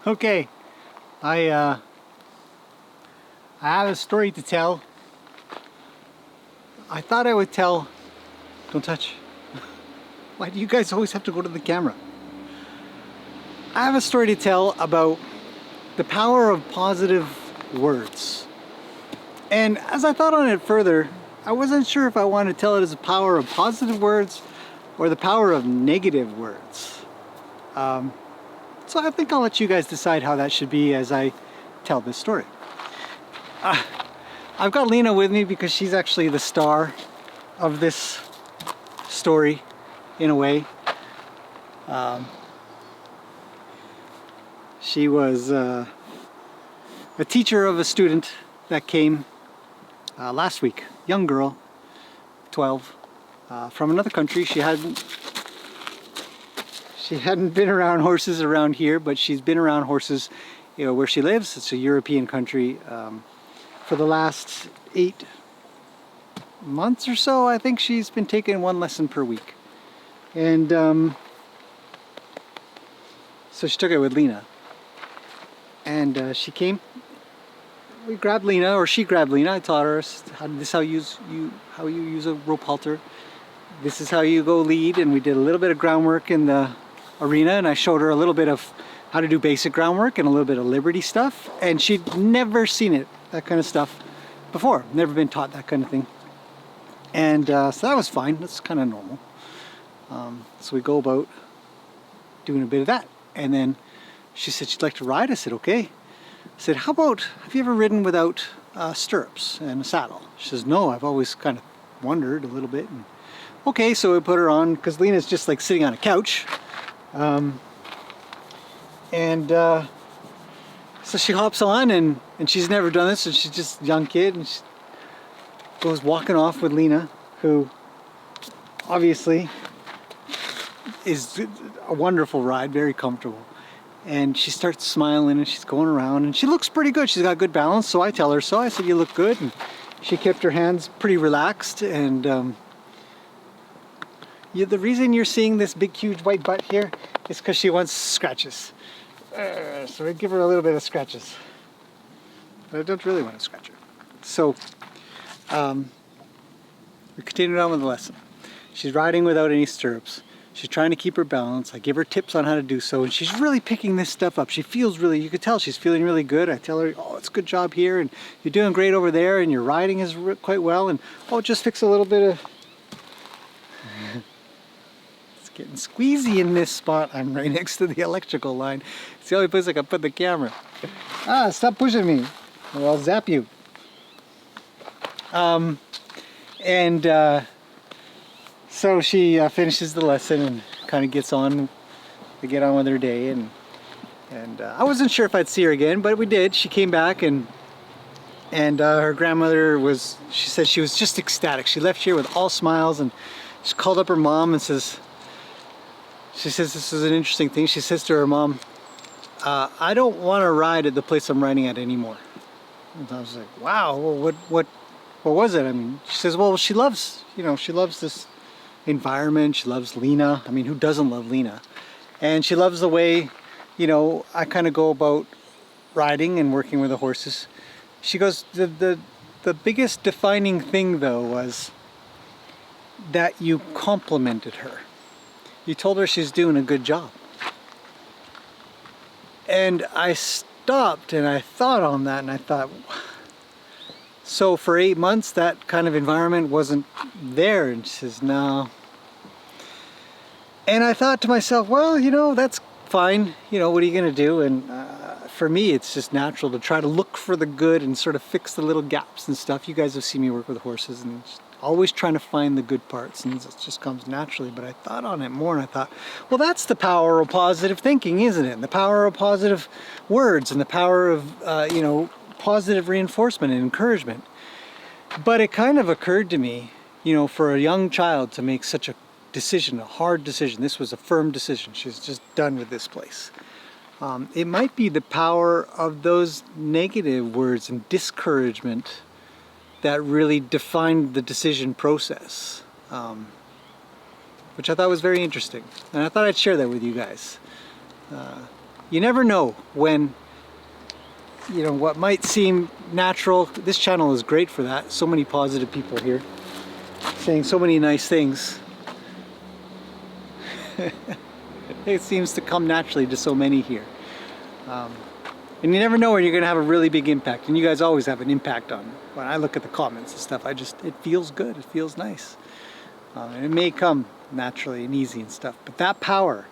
Okay, I have a story to tell. I thought I would tell. Don't touch. Why do you guys always have to go to the camera? I have a story to tell about the power of positive words. And as I thought on it further, I wasn't sure if I wanted to tell it as the power of positive words or the power of negative words. So I think I'll let you guys decide how that should be as I tell this story. I've got Lena with me because she's actually the star of this story, in a way. She was a teacher of a student that came last week. Young girl, 12, from another country. She hadn't been around horses around here, but she's been around horses, you know, where she lives. It's a European country. For the last 8 months or so, I think she's been taking 1 lesson per week. And so she took it with Lena. And she came. We grabbed Lena, or she grabbed Lena. I taught her how you use a rope halter. This is how you go lead, and we did a little bit of groundwork in the arena, and I showed her a little bit of how to do basic groundwork and a little bit of liberty stuff, and she'd never seen that kind of stuff before. Never been taught that kind of thing. And so that was fine. That's kind of normal. So we go about doing a bit of that, and then she said she'd like to ride. I said okay. I said, how about, have you ever ridden without stirrups and a saddle? She says, no, I've always kind of wondered a little bit. And okay, so we put her on, because Lena's just like sitting on a couch. So she hops on, and she's never done this, and she's just a young kid, and she goes walking off with Lena, who obviously is a wonderful ride, very comfortable. And she starts smiling, and she's going around, and she looks pretty good. She's got good balance, so I tell her so. I said, you look good. And she kept her hands pretty relaxed. And the reason you're seeing this big, huge white butt here is because she wants scratches. So we give her a little bit of scratches. But I don't really want to scratch her. So we continued on with the lesson. She's riding without any stirrups. She's trying to keep her balance. I give her tips on how to do so, and she's really picking this stuff up. She feels really, you could tell she's feeling really good. I tell her, oh, it's a good job here, and you're doing great over there, and your riding is quite well, and oh, just fix a little bit of... It's getting squeezy in this spot. I'm right next to the electrical line. It's the only place I can put the camera. Ah, stop pushing me, or I'll zap you. So she finishes the lesson and kind of gets on to get on with her day, and I wasn't sure if I'd see her again, but we did. She came back, and her grandmother she said she was just ecstatic. She left here with all smiles, and she called up her mom and she says this is an interesting thing. She says to her mom, I don't want to ride at the place I'm riding at anymore. And I was like, wow, well, what was it? I mean, she says, well, she loves this environment. She loves Lena. I mean, who doesn't love Lena? And she loves the way, I kind of go about riding and working with the horses. She goes, the biggest defining thing though was that you complimented her. You told her she's doing a good job. And I stopped and I thought on that, and I thought, so for 8 months that kind of environment wasn't there? And she says, no. And I thought to myself, well, that's fine. What are you going to do? And for me, it's just natural to try to look for the good and sort of fix the little gaps and stuff. You guys have seen me work with horses, and always trying to find the good parts, and it just comes naturally. But I thought on it more, and I thought, well, that's the power of positive thinking, isn't it? And the power of positive words, and the power of positive reinforcement and encouragement. But it kind of occurred to me, for a young child to make such a decision, a hard decision. This was a firm decision. She's just done with this place. It might be the power of those negative words and discouragement that really defined the decision process, which I thought was very interesting. And I thought I'd share that with you guys. you never know when, you know, what might seem natural. This channel is great for that. So many positive people here saying so many nice things. It seems to come naturally to so many here. And you never know when you're going to have a really big impact. And you guys always have an impact on me. When I look at the comments and stuff, it feels good. It feels nice. And it may come naturally and easy and stuff. But that power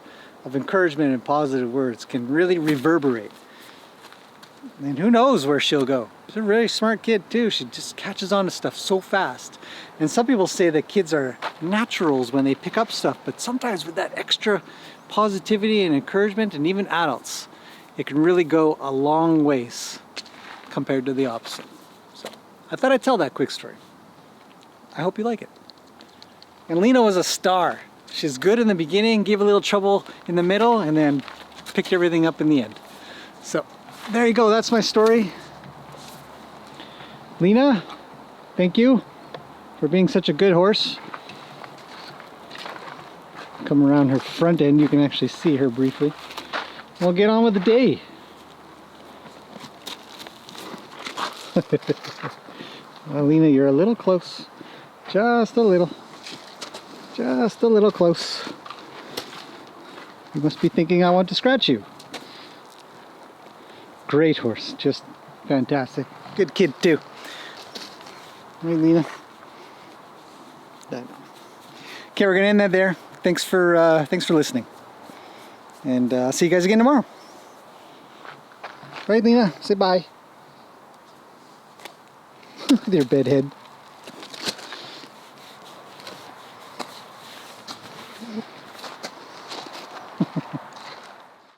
of encouragement and positive words can really reverberate. And who knows where she'll go. She's a really smart kid too. She just catches on to stuff so fast. And some people say that kids are naturals when they pick up stuff, but sometimes with that extra positivity and encouragement, and even adults, it can really go a long ways compared to the opposite. So I thought I'd tell that quick story. I hope you like it. And Lena was a star. She's good in the beginning, gave a little trouble in the middle, and then picked everything up in the end. So there you go, that's my story. Lena, thank you for being such a good horse. Come around her front end, you can actually see her briefly. We'll get on with the day. Well, Lena, you're a little close. Just a little. Just a little close. You must be thinking I want to scratch you. Great horse, just fantastic. Good kid too. Right, Lena? Okay, we're gonna end that there. Thanks for listening, and I'll see you guys again tomorrow. Right, Lena? Say bye. With your bedhead.